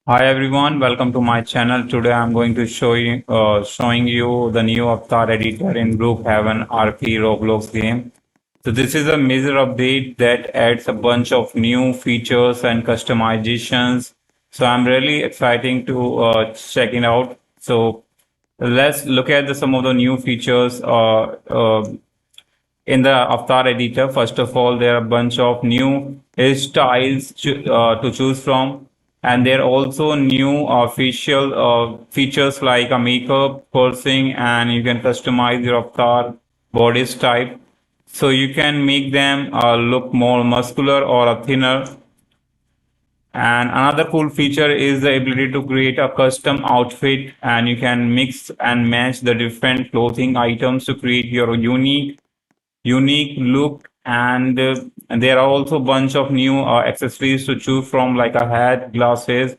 Hi everyone, welcome to my channel. Today I'm going to showing you the new avatar editor in Brookhaven RP Roblox game. So this is a major update that adds a bunch of new features and customizations. So I'm really exciting to check it out. So let's look at some of the new features in the avatar editor. First of all, there are a bunch of new styles to choose from, and there are also new official features like a makeup, pursing, and you can customize your avatar body type. So you can make them look more muscular or thinner. And another cool feature is the ability to create a custom outfit, and you can mix and match the different clothing items to create your unique look. And there are also a bunch of new accessories to choose from, like a hat, glasses,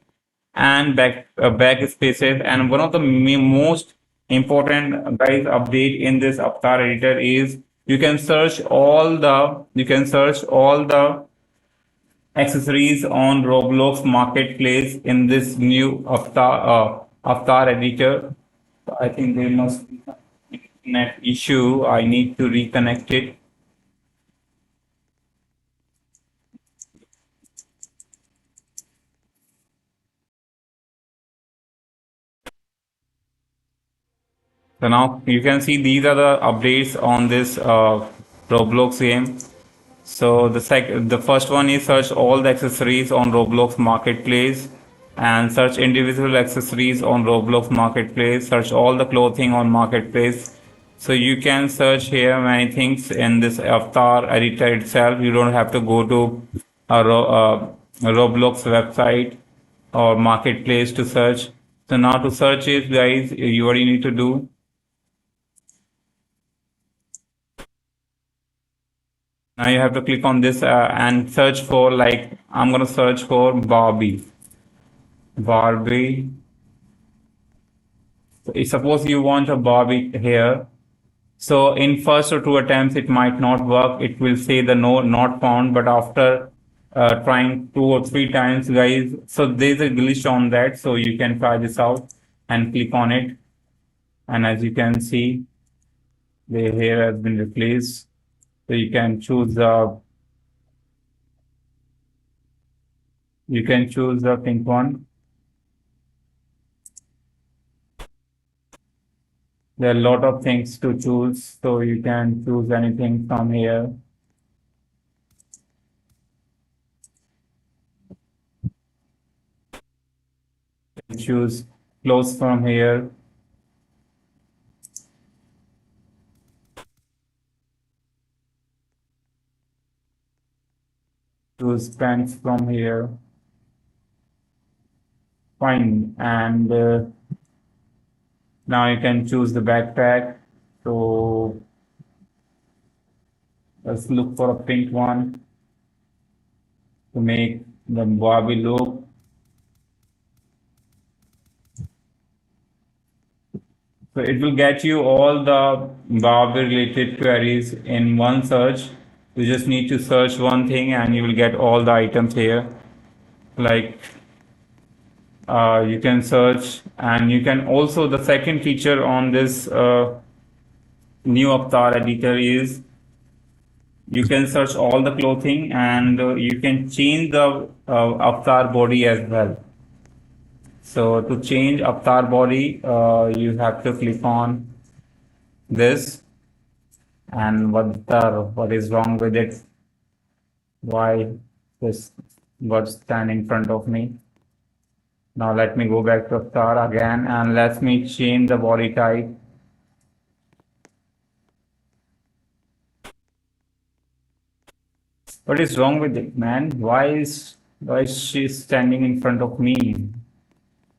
and back spaces. And one of the most important guys update in this avatar editor is you can search all the accessories on Roblox marketplace in this new avatar editor. I think there must be some internet issue. I need to reconnect it. So now you can see these are the updates on this Roblox game. So the first one is search all the accessories on Roblox Marketplace, and search individual accessories on Roblox Marketplace. Search all the clothing on Marketplace. So you can search here many things in this avatar editor itself. You don't have to go to a Roblox website or Marketplace to search. So now to search it, guys, you what you need to do. Now you have to click on this and search for, like, I'm gonna search for Barbie. Barbie. So suppose you want a Barbie here. So in first or two attempts, it might not work. It will say the no not found. But after trying two or three times, guys, so there's a glitch on that. So you can try this out and click on it. And as you can see, the hair has been replaced. So you can choose the pink one. There are a lot of things to choose, so you can choose anything from here. Choose clothes from here. Choose pants from here. Fine. And now you can choose the backpack. So let's look for a pink one to make the Barbie look. So it will get you all the Barbie related queries in one search. You just need to search one thing and you will get all the items here. Like you can search, and you can also, the second feature on this new avatar editor is you can search all the clothing, and you can change the avatar body as well. So to change avatar body, you have to click on this. And what is wrong with it? Why this what's stand in front of me? Now let me go back to avatar again, and let me change the body type. What is wrong with it, man? Why is she standing in front of me?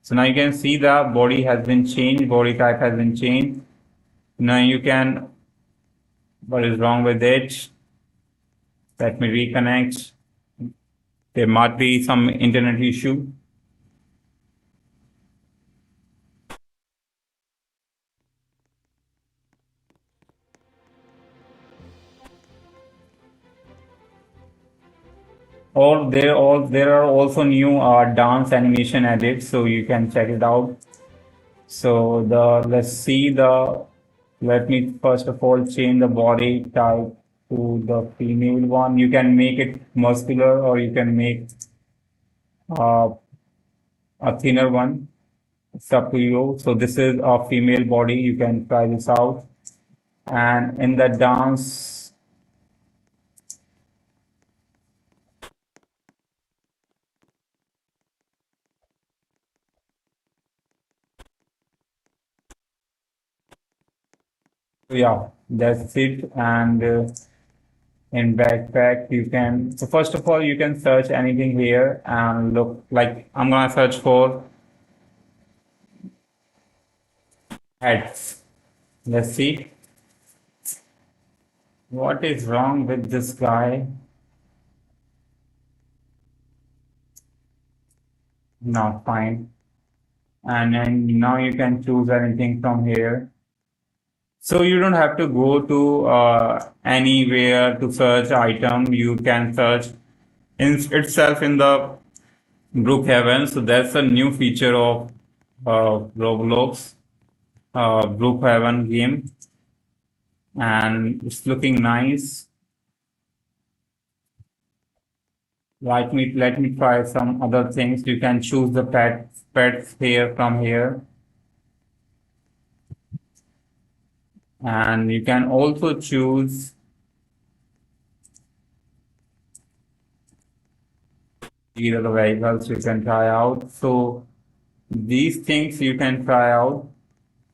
So now you can see the body has been changed, body type has been changed. Now you can, what is wrong with it? Let me reconnect. There might be some internet issue. there are also new dance animation added, so you can check it out. So let's see the let me first of all change the body type to the female one. You can make it muscular or you can make uh, a thinner one. It's up to you. So this is a female body. You can try this out. And in the dance, yeah, that's it. And in backpack, you can. So first of all, you can search anything here and look. Like I'm gonna search for heads. Let's see what is wrong with this guy. Now fine. And then now you can choose anything from here. So you don't have to go to anywhere to search item. You can search in itself in the Brookhaven. So that's a new feature of Roblox Brookhaven game, and it's looking nice. Let me try some other things. You can choose the pets here from here, and you can also choose. These are the vehicles you can try out. So these things you can try out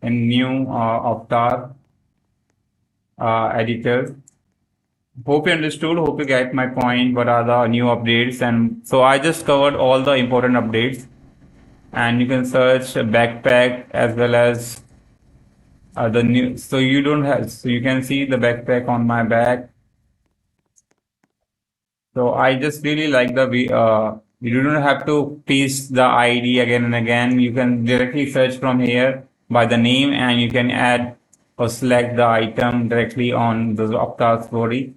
in new avatar editor. Hope you understood. Hope you get my point. What are the new updates? And so I just covered all the important updates. And you can search a backpack as well as the new. So you don't have. So you can see the backpack on my back. So I just really like the you don't have to paste the ID again and again. You can directly search from here by the name and you can add or select the item directly on the avatar story.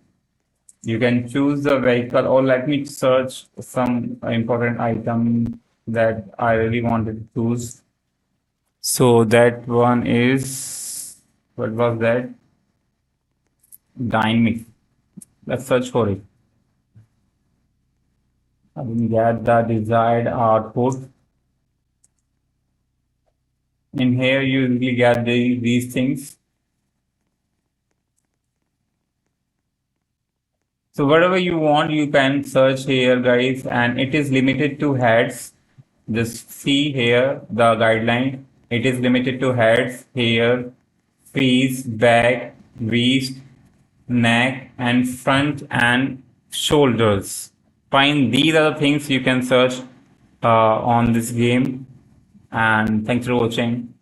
You can choose the vehicle or let me search some important item that I really wanted to choose. So that one is, what was that? Dynamic. Let's search for it. I didn't get the desired output. In here, you usually get these things. So whatever you want, you can search here, guys, and it is limited to heads. Just see here the guideline. It is limited to heads, hair, face, back, waist, neck, and front and shoulders. Fine, these are the things you can search on this game. And thanks for watching.